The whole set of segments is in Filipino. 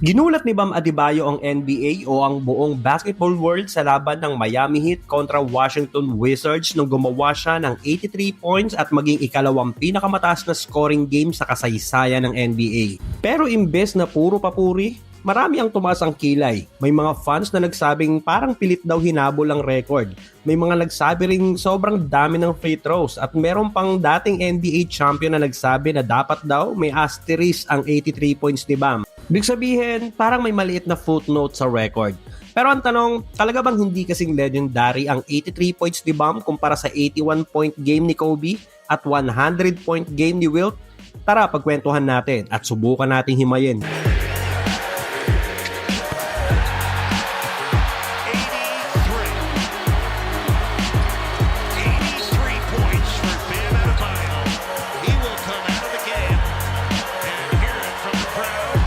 Ginulat ni Bam Adebayo ang NBA o ang buong basketball world sa laban ng Miami Heat kontra Washington Wizards nung gumawa siya ng 83 points at maging ikalawang pinakamataas na scoring game sa kasaysayan ng NBA. Pero imbes na puro papuri, marami ang tumaas ang kilay. May mga fans na nagsabing parang pilit daw hinabol ang record. May mga nagsabi ring sobrang dami ng free throws at meron pang dating NBA champion na nagsabi na dapat daw may asterisk ang 83 points ni Bam. Ibig sabihin, parang may maliit na footnote sa record. Pero ang tanong, talaga bang hindi kasing legendary ang 83 points ni Bam kumpara sa 81-point game ni Kobe at 100-point game ni Wilt? Tara, pagkwentuhan natin at subukan nating himayin. 83 points for Bam Adebayo. He will come out of the game and hear it from the crowd.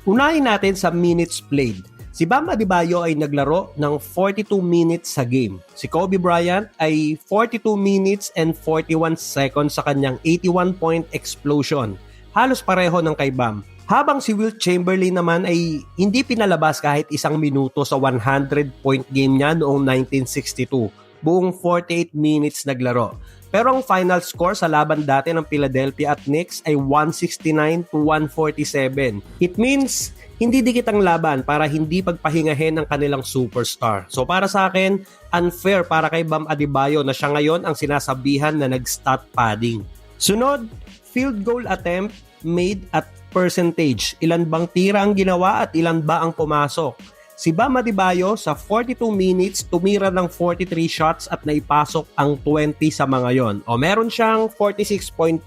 Unahin natin sa minutes played. Si Bam Adebayo ay naglaro ng 42 minutes sa game. Si Kobe Bryant ay 42 minutes and 41 seconds sa kanyang 81-point explosion. Halos pareho ng kay Bam. Habang si Wilt Chamberlain naman ay hindi pinalabas kahit isang minuto sa 100-point game niya noong 1962. Buong 48 minutes naglaro. Pero ang final score sa laban dati ng Philadelphia at Knicks ay 169-147. It means, hindi dikit ang laban para hindi pagpahingahin ng kanilang superstar. So para sa akin, unfair para kay Bam Adebayo na siya ngayon ang sinasabihan na nag-stat padding. Sunod, field goal attempt made at percentage. Ilan bang tira ang ginawa at ilan ba ang pumasok? Si Bam Adebayo sa 42 minutes tumira ng 43 shots at naipasok ang 20 sa mga yon. O meron siyang 46.5%.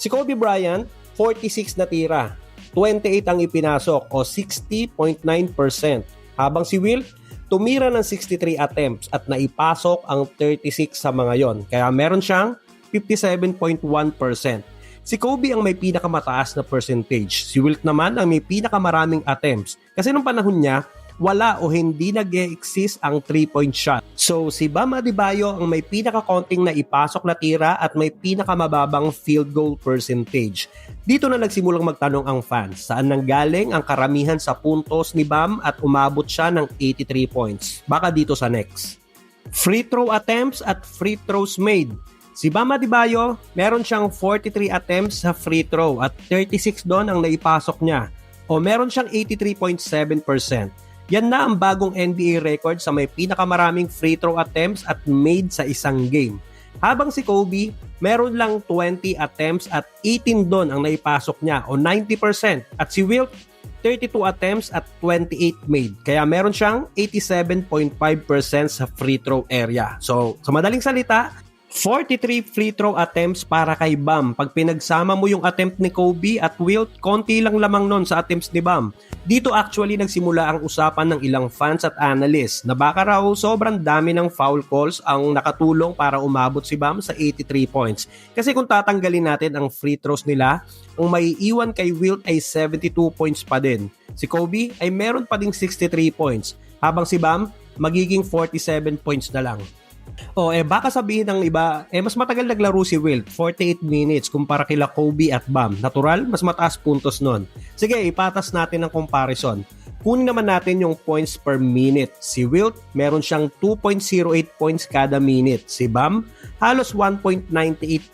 Si Kobe Bryant, 46 na tira. 28 ang ipinasok o 60.9%. Habang si Wilt, tumira ng 63 attempts at naipasok ang 36 sa mga yon. Kaya meron siyang 57.1%. Si Kobe ang may pinakamataas na percentage. Si Wilt naman ang may pinakamaraming attempts. Kasi nung panahon niya, wala o hindi nag-e-exist ang 3-point shot. So si Bam Adebayo ang may pinakakonting na ipasok na tira at may pinakamababang field goal percentage. Dito na nagsimulang magtanong ang fans, saan nanggaling ang karamihan sa puntos ni Bam at umabot siya ng 83 points. Baka dito sa next. Free throw attempts at free throws made. Si Bam Adebayo, meron siyang 43 attempts sa free throw at 36 doon ang naipasok niya. O meron siyang 83.7%. Yan na ang bagong NBA record sa may pinakamaraming free throw attempts at made sa isang game. Habang si Kobe, meron lang 20 attempts at 18 doon ang naipasok niya o 90%. At si Wilt, 32 attempts at 28 made. Kaya meron siyang 87.5% sa free throw area. So, sa madaling salita, 43 free throw attempts para kay Bam. Pag pinagsama mo yung attempt ni Kobe at Wilt, konti lang lamang nun sa attempts ni Bam. Dito actually nagsimula ang usapan ng ilang fans at analysts na baka raw sobrang dami ng foul calls ang nakatulong para umabot si Bam sa 83 points. Kasi kung tatanggalin natin ang free throws nila, ang maiiwan kay Wilt ay 72 points pa din. Si Kobe ay meron pa ding 63 points, habang si Bam magiging 47 points na lang. Baka sabihin ng iba, mas matagal naglaro si Wilt, 48 minutes kumpara kila Kobe at Bam. Natural, mas mataas puntos nun. Sige, ipatas natin ang comparison. Kunin naman natin yung points per minute. Si Wilt, meron siyang 2.08 points kada minute. Si Bam, halos 1.98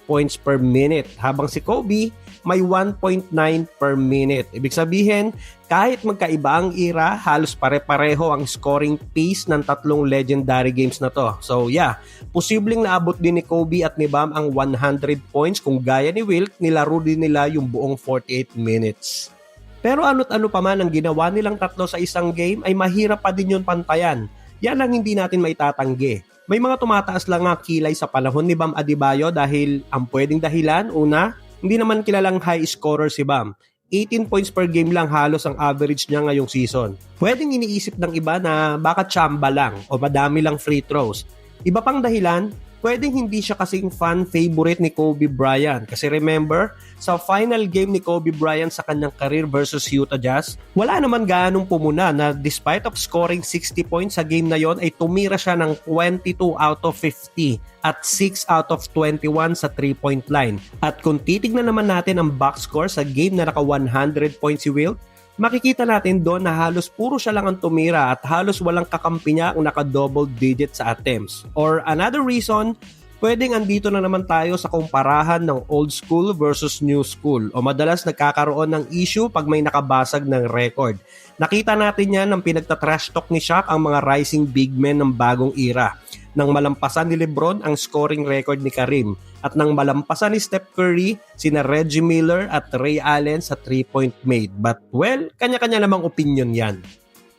points per minute. Habang si Kobe, may 1.9 per minute. Ibig sabihin, kahit magkaiba ang era, halos pare-pareho ang scoring pace ng tatlong legendary games na to. So yeah, posibleng naabot din ni Kobe at ni Bam ang 100 points kung gaya ni Wilt, nilaro din nila yung buong 48 minutes. Pero ano't ano pa man ang ginawa nilang tatlo sa isang game ay mahirap pa din yun pantayan. Yan ang hindi natin maitatanggi. May mga tumataas lang nga kilay sa panahon ni Bam Adebayo dahil ang pwedeng dahilan, una, hindi naman kilalang high scorer si Bam. 18 points per game lang halos ang average niya ngayong season. Pwedeng iniisip ng iba na baka tsamba lang o madami lang free throws. Iba pang dahilan, pwedeng hindi siya kasing fan favorite ni Kobe Bryant. Kasi remember, sa final game ni Kobe Bryant sa kanyang career versus Utah Jazz, wala naman gaanong pumuna na despite of scoring 60 points sa game na yon ay tumira siya ng 22 out of 50 at 6 out of 21 sa 3-point line. At kung titignan naman natin ang box score sa game na naka 100 points si Wilt, makikita natin doon na halos puro siya lang ang tumira at halos walang kakampi niya ang naka-double digit sa attempts. Or another reason, pwedeng andito na naman tayo sa kumparahan ng old school versus new school o madalas nagkakaroon ng issue pag may nakabasag ng record. Nakita natin yan ng pinagtatrash talk ni Shaq ang mga rising big men ng bagong era. Nang malampasan ni LeBron ang scoring record ni Karim at nang malampasan ni Steph Curry sina Reggie Miller at Ray Allen sa 3-point made. But well, kanya-kanya namang opinion yan.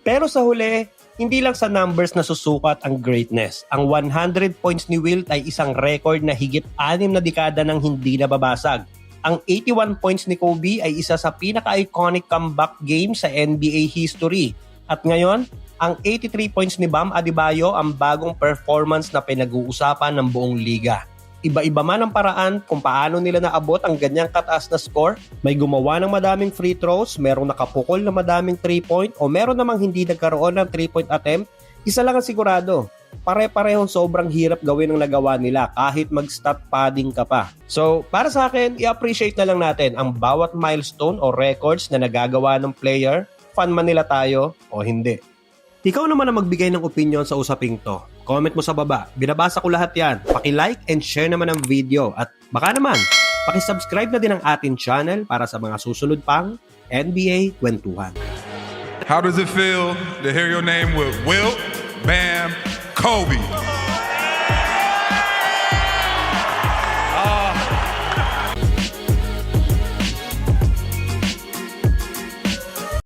Pero sa huli, hindi lang sa numbers na susukat ang greatness. Ang 100 points ni Wilt ay isang record na higit 6 na dekada nang hindi nababasag. Ang 81 points ni Kobe ay isa sa pinaka-iconic comeback game sa NBA history. At ngayon, ang 83 points ni Bam Adebayo ang bagong performance na pinag-uusapan ng buong liga. Iba-iba man ang paraan kung paano nila naabot ang ganyang kataas na score. May gumawa ng madaming free throws, merong nakapukol na madaming 3-point o meron namang hindi nagkaroon ng 3-point attempt. Isa lang ang sigurado, pare-parehong sobrang hirap gawin ang nagawa nila kahit mag-stat padding ka pa. So, para sa akin, i-appreciate na lang natin ang bawat milestone o records na nagagawa ng player, fan man nila tayo o hindi. Ikaw naman ang magbigay ng opinion sa usaping to. Comment mo sa baba. Binabasa ko lahat yan. Paki-like and share naman ang video. At baka naman, paki-subscribe na din ang ating channel para sa mga susunod pang NBA Kwentuhan. How does it feel to hear your name with Wilt, Bam, Kobe?